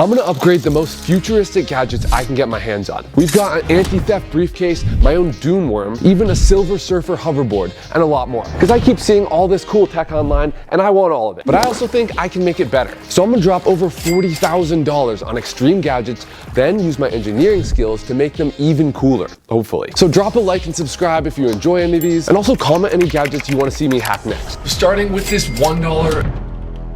I'm gonna upgrade the most futuristic gadgets I can get my hands on. We've got an anti-theft briefcase, my own dune worm, even a Silver Surfer hoverboard, and a lot more. Because I keep seeing all this cool tech online, and I want all of it. But I also think I can make it better. So I'm gonna drop over $40,000 on extreme gadgets, then use my engineering skills to make them even cooler, hopefully. So drop a like and subscribe if you enjoy any of these, and also comment any gadgets you wanna see me hack next. Starting with this $1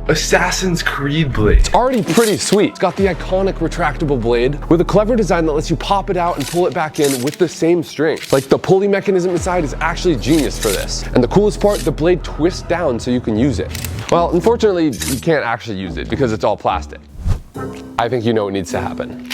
Assassin's Creed blade. It's already pretty sweet. It's got the iconic retractable blade with a clever design that lets you pop it out and pull it back in with the same string. Like the pulley mechanism inside is actually genius for this. And the coolest part, the blade twists down so you can use it. Well, unfortunately, you can't actually use it because it's all plastic. I think you know what needs to happen.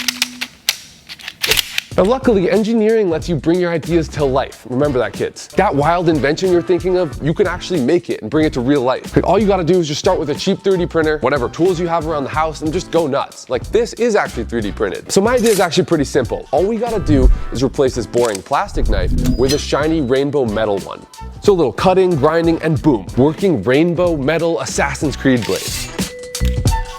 Now luckily, engineering lets you bring your ideas to life. Remember that, kids. That wild invention you're thinking of, you can actually make it and bring it to real life. Like, all you gotta do is just start with a cheap 3D printer, whatever tools you have around the house, and just go nuts. Like, this is actually 3D printed. So my idea is actually pretty simple. All we gotta do is replace this boring plastic knife with a shiny rainbow metal one. So a little cutting, grinding, and boom, working rainbow metal Assassin's Creed blade.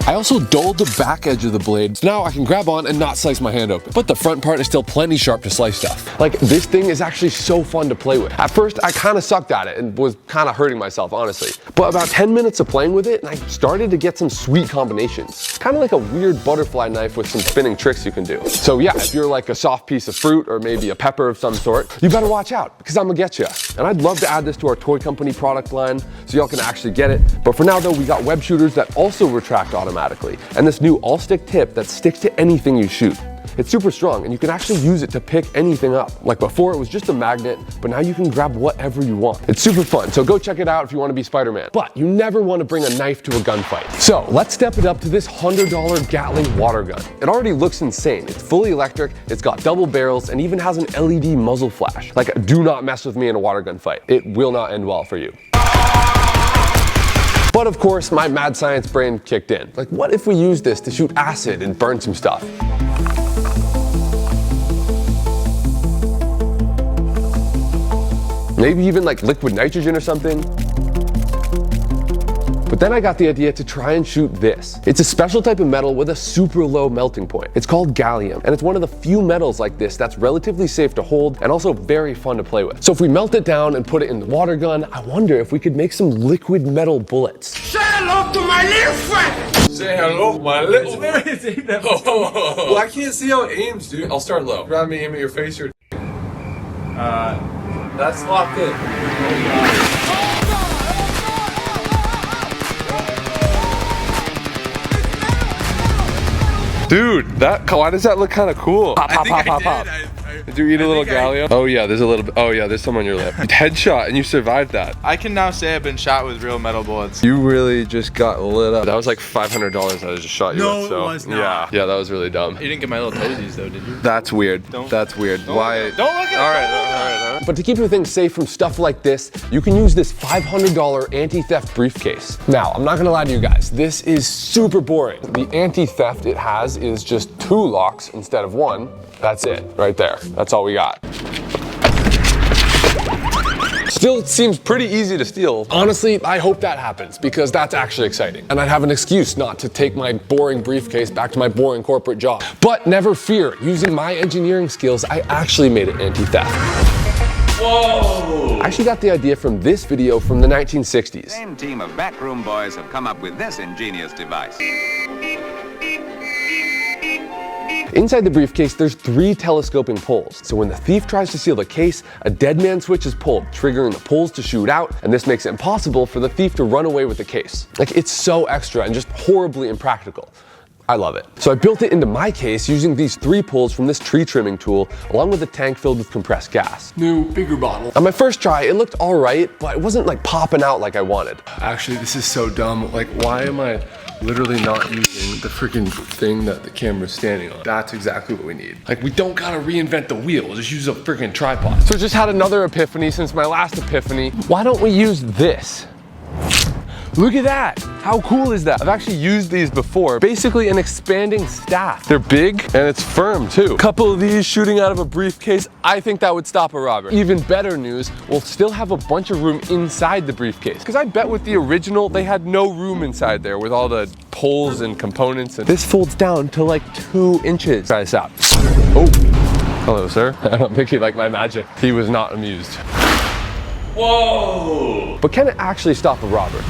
I also dulled the back edge of the blade, so now I can grab on and not slice my hand open. But the front part is still plenty sharp to slice stuff. Like, this thing is actually so fun to play with. At first, I kind of sucked at it and was kind of hurting myself, honestly. But about 10 minutes of playing with it, and I started to get some sweet combinations. Kind of like a weird butterfly knife with some spinning tricks you can do. So yeah, if you're like a soft piece of fruit or maybe a pepper of some sort, you better watch out, because I'm gonna get you. And I'd love to add this to our toy company product line so y'all can actually get it. But for now though, we got web shooters that also retract automatically, and this new all-stick tip that sticks to anything you shoot. It's super strong, and you can actually use it to pick anything up. Like before, it was just a magnet, but now you can grab whatever you want. It's super fun, so go check it out if you want to be Spider-Man. But you never want to bring a knife to a gunfight. So let's step it up to this $100 Gatling water gun. It already looks insane. It's fully electric, it's got double barrels, and even has an LED muzzle flash. Like, do not mess with me in a water gun fight. It will not end well for you. But of course, my mad science brain kicked in. Like, what if we use this to shoot acid and burn some stuff? Maybe even like liquid nitrogen or something. But then I got the idea to try and shoot this. It's a special type of metal with a super low melting point. It's called gallium, and it's one of the few metals like this that's relatively safe to hold and also very fun to play with. So if we melt it down and put it in the water gun, I wonder if we could make some liquid metal bullets. Say hello to my little friend! Say hello, my little friend! Well, I can't see how it aims, dude. I'll start low. Grab me, aim at your face or... That's locked in. Dude, why does that look kind of cool? Pop, pop, pop, pop, pop. Did you eat a little gallium? Oh yeah, there's a little bit. Oh yeah, there's some on your lip. Headshot, and you survived that. I can now say I've been shot with real metal bullets. You really just got lit up. That was like $500 I just shot you with. No, it was not. Yeah, that was really dumb. You didn't get my little toesies though, did you? That's weird. That's weird. Why? Don't look at it. All right. But to keep your things safe from stuff like this, you can use this $500 anti-theft briefcase. Now, I'm not gonna lie to you guys, this is super boring. The anti-theft it has is just 2 locks instead of 1. That's it, right there. That's all we got. Still seems pretty easy to steal. Honestly, I hope that happens because that's actually exciting. And I'd have an excuse not to take my boring briefcase back to my boring corporate job. But never fear, using my engineering skills, I actually made it anti-theft. Whoa! I actually got the idea from this video from the 1960s. The same team of backroom boys have come up with this ingenious device. Inside the briefcase, there's 3 telescoping poles. So when the thief tries to steal the case, a dead man switch is pulled, triggering the poles to shoot out, and this makes it impossible for the thief to run away with the case. Like, it's so extra and just horribly impractical. I love it. So I built it into my case using these 3 poles from this tree trimming tool, along with a tank filled with compressed gas. New, bigger bottle. On my first try, it looked all right, but it wasn't like popping out like I wanted. Actually, this is so dumb. Like, why am I literally not using the freaking thing that the camera's standing on? That's exactly what we need. Like, we don't gotta reinvent the wheel. Just use a freaking tripod. So I just had another epiphany since my last epiphany. Why don't we use this? Look at that. How cool is that? I've actually used these before. Basically an expanding staff. They're big and it's firm too. Couple of these shooting out of a briefcase. I think that would stop a robber. Even better news, we'll still have a bunch of room inside the briefcase. Because I bet with the original, they had no room inside there with all the poles and components. And this folds down to like 2 inches. Try this out. Oh, hello sir. I don't think he liked my magic. He was not amused. Whoa! But can it actually stop a robber?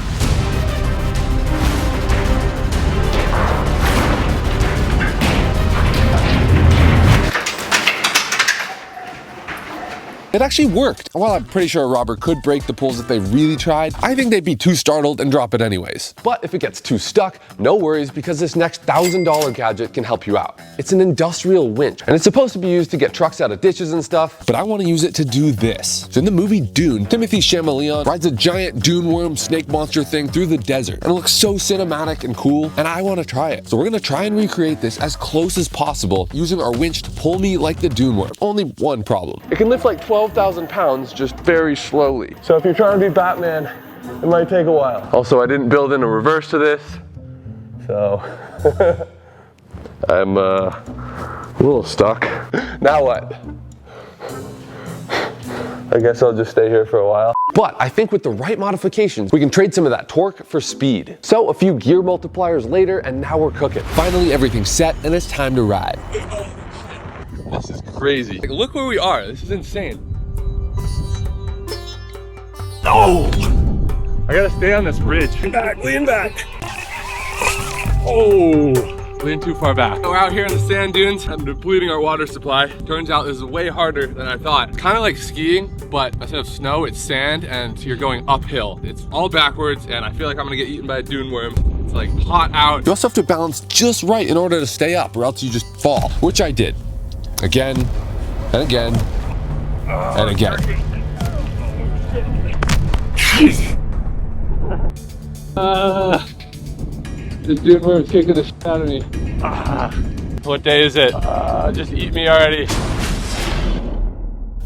It actually worked. While I'm pretty sure a robber could break the poles if they really tried, I think they'd be too startled and drop it anyways. But if it gets too stuck, no worries, because this next $1,000 gadget can help you out. It's an industrial winch, and it's supposed to be used to get trucks out of ditches and stuff, but I want to use it to do this. So in the movie Dune, Timothée Chalamet rides a giant dune worm snake monster thing through the desert, and it looks so cinematic and cool, and I want to try it. So we're going to try and recreate this as close as possible using our winch to pull me like the dune worm. Only one problem. It can lift like 12,000 pounds just very slowly. So if you're trying to be Batman, it might take a while. Also, I didn't build in a reverse to this, so I'm a little stuck. Now what? I guess I'll just stay here for a while. But I think with the right modifications, we can trade some of that torque for speed. So a few gear multipliers later, and now we're cooking. Finally, everything's set, and it's time to ride. This is crazy. Like, look where we are. This is insane. Oh! I gotta stay on this ridge. Lean back, lean back. Oh! Lean too far back. We're out here in the sand dunes and depleting our water supply. Turns out this is way harder than I thought. It's kind of like skiing, but instead of snow, it's sand and you're going uphill. It's all backwards and I feel like I'm gonna get eaten by a dune worm. It's like hot out. You also have to balance just right in order to stay up or else you just fall, which I did. Again, and again, and again. This dune worm's kicking the shit out of me. What day is it? Just eat me already.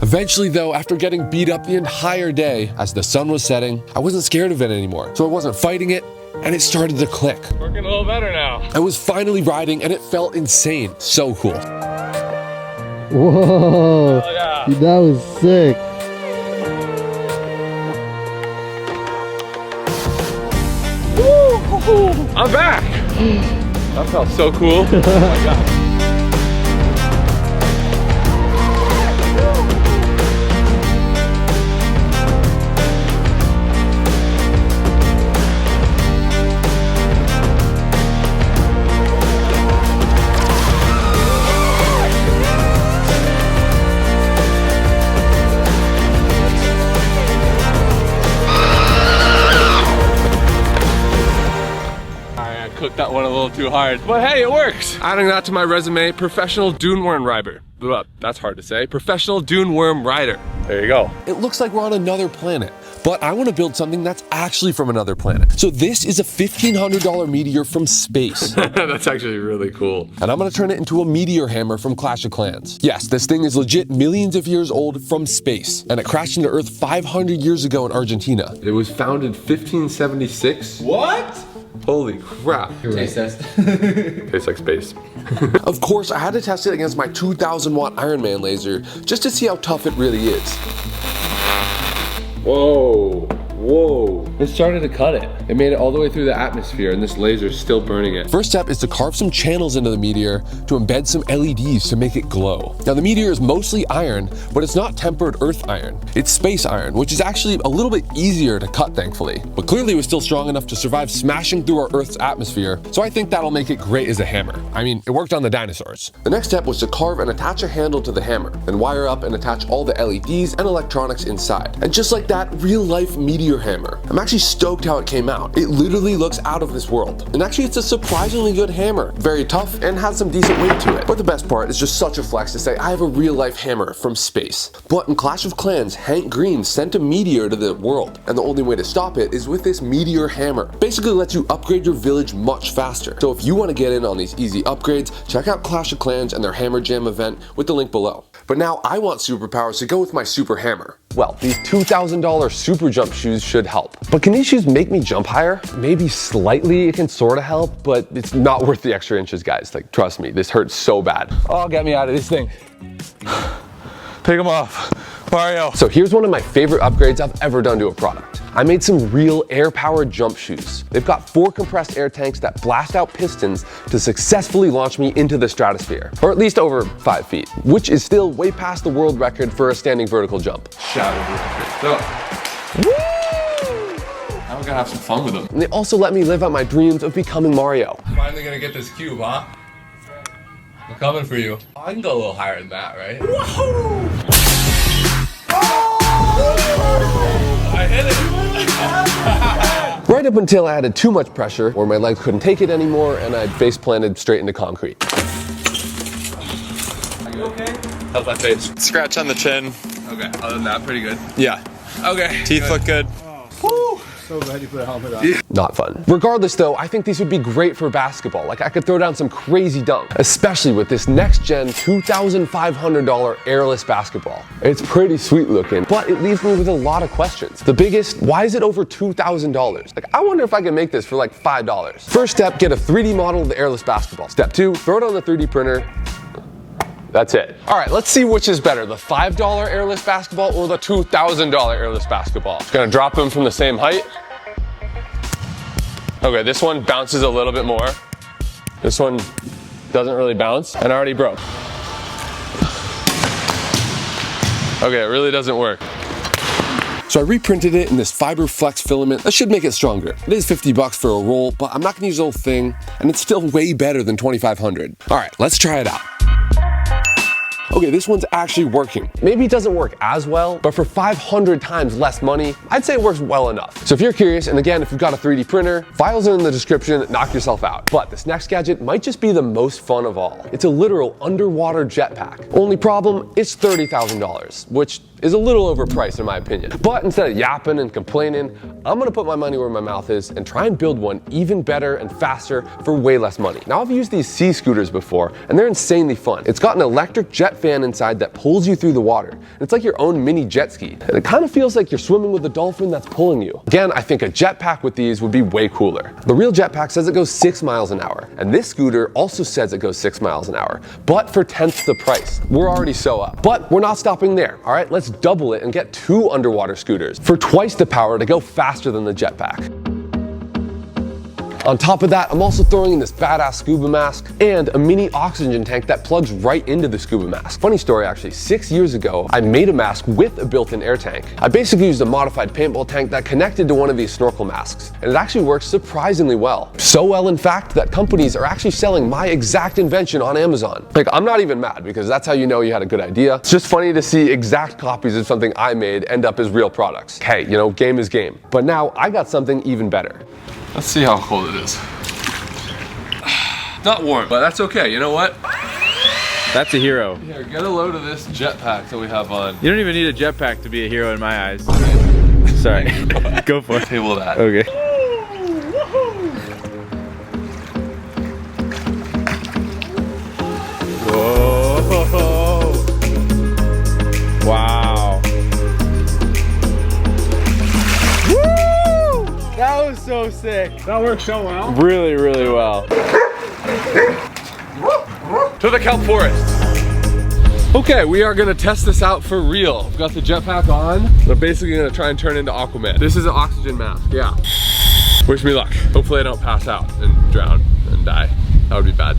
Eventually though, after getting beat up the entire day, as the sun was setting, I wasn't scared of it anymore. So I wasn't fighting it, and it started to click. Working a little better now. I was finally riding and it felt insane. So cool. Whoa, yeah. Dude, that was sick. I'm back! That felt so cool. Oh my God. Cooked that one a little too hard, but hey, it works. Adding that to my resume, professional dune worm rider. That's hard to say. Professional dune worm rider. There you go. It looks like we're on another planet, but I want to build something that's actually from another planet. So this is a $1,500 meteor from space. That's actually really cool. And I'm going to turn it into a meteor hammer from Clash of Clans. Yes, this thing is legit millions of years old from space, and it crashed into Earth 500 years ago in Argentina. It was founded 1576. What? Holy crap. Taste test. Tastes like space. Of course, I had to test it against my 2,000 watt Iron Man laser just to see how tough it really is. Whoa. Whoa. It started to cut it. It made it all the way through the atmosphere and this laser is still burning it. First step is to carve some channels into the meteor to embed some LEDs to make it glow. Now the meteor is mostly iron, but it's not tempered earth iron. It's space iron, which is actually a little bit easier to cut, thankfully. But clearly it was still strong enough to survive smashing through our Earth's atmosphere, so I think that'll make it great as a hammer. I mean, it worked on the dinosaurs. The next step was to carve and attach a handle to the hammer, then wire up and attach all the LEDs and electronics inside. And just like that, real-life meteor hammer. I'm actually stoked how it came out. It literally looks out of this world. And actually it's a surprisingly good hammer. Very tough and has some decent weight to it. But the best part is just such a flex to say I have a real life hammer from space. But in Clash of Clans, Hank Green sent a meteor to the world. And the only way to stop it is with this meteor hammer. Basically lets you upgrade your village much faster. So if you want to get in on these easy upgrades, check out Clash of Clans and their Hammer Jam event with the link below. But now I want superpowers to go with my super hammer. Well, these $2,000 super jump shoes should help. But can these shoes make me jump higher? Maybe slightly, it can sort of help, but it's not worth the extra inches, guys. Like, trust me, this hurts so bad. Oh, get me out of this thing. Take them off, Mario. So here's one of my favorite upgrades I've ever done to a product. I made some real air-powered jump shoes. They've got 4 compressed air tanks that blast out pistons to successfully launch me into the stratosphere, or at least over 5 feet, which is still way past the world record for a standing vertical jump. Shattered. So, now we're gonna have some fun with them. And they also let me live out my dreams of becoming Mario. Finally gonna get this cube, huh? I'm coming for you. Oh, I can go a little higher than that, right? Woohoo! I hit it! Right up until I added too much pressure, or my legs couldn't take it anymore, and I face planted straight into concrete. Are you okay? How's my face? Scratch on the chin. Okay, other than that, pretty good. Yeah. Okay. Teeth look good. Woo! So glad you put a helmet on. Not fun. Regardless though, I think these would be great for basketball. Like I could throw down some crazy dunk, especially with this next gen $2,500 airless basketball. It's pretty sweet looking, but it leaves me with a lot of questions. The biggest, why is it over $2,000? Like I wonder if I can make this for like $5. First step, get a 3D model of the airless basketball. Step 2, throw it on the 3D printer. That's it. All right, let's see which is better, the $5 airless basketball or the $2,000 airless basketball. Just gonna drop them from the same height. Okay, this one bounces a little bit more. This one doesn't really bounce, and I already broke. Okay, it really doesn't work. So I reprinted it in this fiber flex filament. That should make it stronger. It is 50 bucks for a roll, but I'm not gonna use the whole thing, and it's still way better than 2,500. All right, let's try it out. Okay, this one's actually working. Maybe it doesn't work as well, but for 500 times less money, I'd say it works well enough. So if you're curious, and again, if you've got a 3D printer, files are in the description, knock yourself out. But this next gadget might just be the most fun of all. It's a literal underwater jetpack. Only problem, it's $30,000, which is a little overpriced in my opinion. But instead of yapping and complaining, I'm gonna put my money where my mouth is and try and build one even better and faster for way less money. Now I've used these sea scooters before and they're insanely fun. It's got an electric jet fan inside that pulls you through the water. And it's like your own mini jet ski. And it kind of feels like you're swimming with a dolphin that's pulling you. Again, I think a jetpack with these would be way cooler. The real jetpack says it goes 6 miles an hour. And this scooter also says it goes 6 miles an hour, but for 1/10 the price. We're already so up. But we're not stopping there, all right? Let's double it and get 2 underwater scooters for twice the power to go faster than the jetpack. On top of that, I'm also throwing in this badass scuba mask and a mini oxygen tank that plugs right into the scuba mask. Funny story actually, 6 years ago, I made a mask with a built-in air tank. I basically used a modified paintball tank that connected to one of these snorkel masks, and it actually works surprisingly well. So well, in fact, that companies are actually selling my exact invention on Amazon. Like, I'm not even mad because that's how you know you had a good idea. It's just funny to see exact copies of something I made end up as real products. Hey, you know, game is game. But now I got something even better. Let's see how cold it is. Not warm, but that's okay. You know what? That's a hero. Here, get a load of this jetpack that we have on. You don't even need a jetpack to be a hero in my eyes. Sorry. Go for it. Table that. Okay. Whoa. Wow. Woo! That was so sick. That works so well. Really, really well. To the kelp forest. Okay, we are gonna test this out for real. I've got the jetpack on. I'm basically gonna try and turn into Aquaman. This is an oxygen mask, yeah. Wish me luck. Hopefully I don't pass out and drown and die. That would be bad.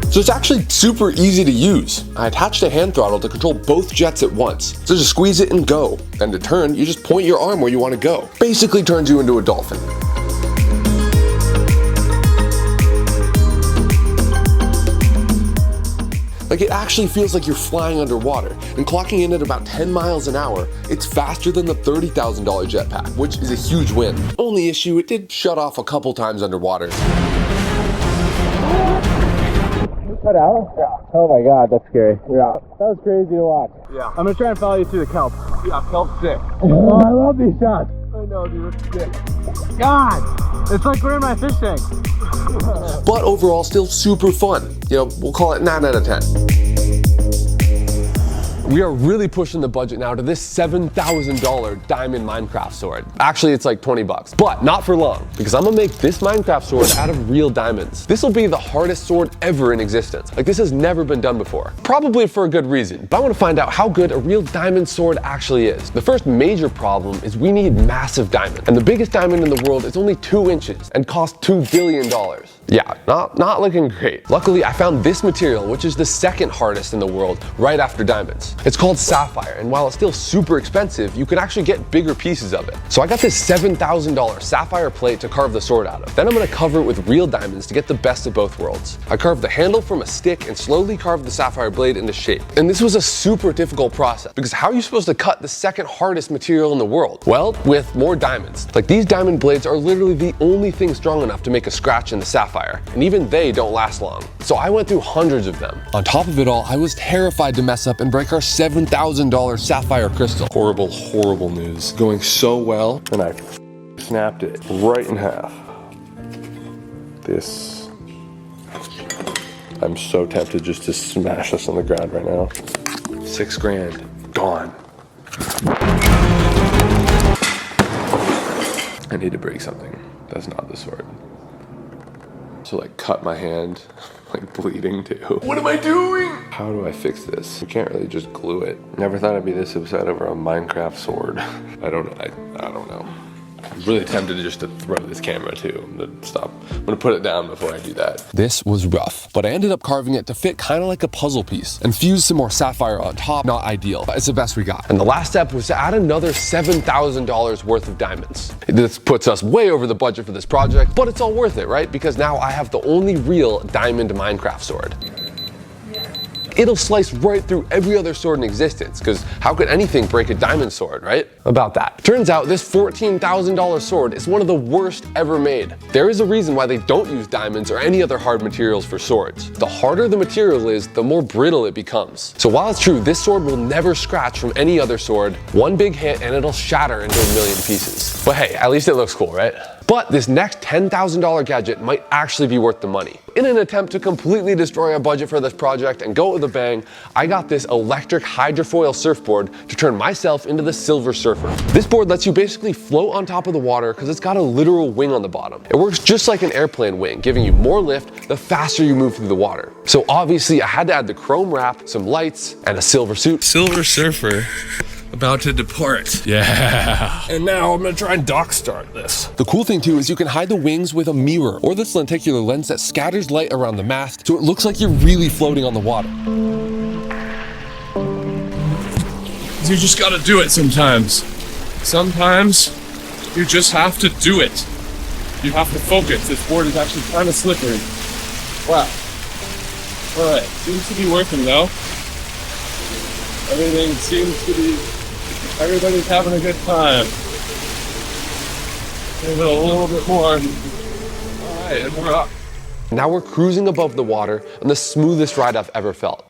So it's actually super easy to use. I attached a hand throttle to control both jets at once. So just squeeze it and go. Then to turn, you just point your arm where you want to go. Basically turns you into a dolphin. Like it actually feels like you're flying underwater, and clocking in at about 10 miles an hour, it's faster than the $30,000 jetpack, which is a huge win. Only issue, it did shut off a couple times underwater. Cut out? Yeah. Oh my god, that's scary. Yeah. That was crazy to watch. Yeah. I'm gonna try and follow you through the kelp. Yeah, kelp's sick. Oh, I love these shots. I know, dude, it's sick. God! It's like we're in my fish tank. But overall, still super fun. You know, we'll call it 9 out of 10. We are really pushing the budget now to this $7,000 diamond Minecraft sword. Actually, it's like 20 bucks, but not for long, because I'm gonna make this Minecraft sword out of real diamonds. This will be the hardest sword ever in existence. Like, this has never been done before. Probably for a good reason, but I wanna find out how good a real diamond sword actually is. The first major problem is we need massive diamonds, and the biggest diamond in the world is only 2 inches and costs $2 billion. Yeah, not looking great. Luckily, I found this material, which is the second hardest in the world, right after diamonds. It's called sapphire, and while it's still super expensive, you can actually get bigger pieces of it. So I got this $7,000 sapphire plate to carve the sword out of. Then I'm gonna cover it with real diamonds to get the best of both worlds. I carved the handle from a stick and slowly carved the sapphire blade into shape. And this was a super difficult process, because how are you supposed to cut the second hardest material in the world? Well, with more diamonds. Like, these diamond blades are literally the only thing strong enough to make a scratch in the sapphire, and even they don't last long. So I went through hundreds of them. On top of it all, I was terrified to mess up and break our $7,000 sapphire crystal. Horrible, horrible news. Going so well, and I snapped it right in half. This, I'm so tempted just to smash this on the ground right now. 6 grand, gone. I need to break something. That's not the sword. So like cut my hand, like bleeding too. What am I doing? How do I fix this? You can't really just glue it. Never thought I'd be this upset over a Minecraft sword. I don't know. I'm really tempted just to throw this camera too. I'm gonna put it down before I do that. This was rough, but I ended up carving it to fit kind of like a puzzle piece and fused some more sapphire on top. Not ideal, but it's the best we got. And the last step was to add another $7,000 worth of diamonds. This puts us way over the budget for this project, but it's all worth it, right? Because now I have the only real diamond Minecraft sword. It'll slice right through every other sword in existence, because how could anything break a diamond sword, right? About that. Turns out this $14,000 sword is one of the worst ever made. There is a reason why they don't use diamonds or any other hard materials for swords. The harder the material is, the more brittle it becomes. So while it's true, this sword will never scratch from any other sword. One big hit and it'll shatter into a million pieces. But hey, at least it looks cool, right? But this next $10,000 gadget might actually be worth the money. In an attempt to completely destroy our budget for this project and go with a bang, I got this electric hydrofoil surfboard to turn myself into the Silver Surfer. This board lets you basically float on top of the water because it's got a literal wing on the bottom. It works just like an airplane wing, giving you more lift the faster you move through the water. So obviously I had to add the chrome wrap, some lights, and a silver suit. Silver Surfer. About to depart. Yeah. And now I'm gonna try and dock start this. The cool thing too is you can hide the wings with a mirror or this lenticular lens that scatters light around the mast so it looks like you're really floating on the water. You just gotta do it sometimes. Sometimes you just have to do it. You have to focus. This board is actually kind of slippery. Wow. All right, seems to be working though. Everything seems to be, everybody's having a good time. Give it a little bit more. All right, and we're up. Now we're cruising above the water on the smoothest ride I've ever felt.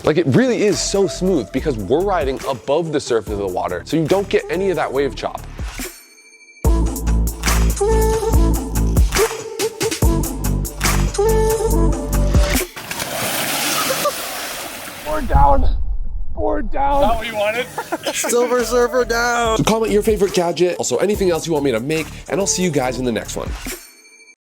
Like, it really is so smooth because we're riding above the surface of the water, so you don't get any of that wave chop. Board down. Board down. Is that what you wanted? Silver Surfer down. So comment your favorite gadget, also anything else you want me to make, and I'll see you guys in the next one.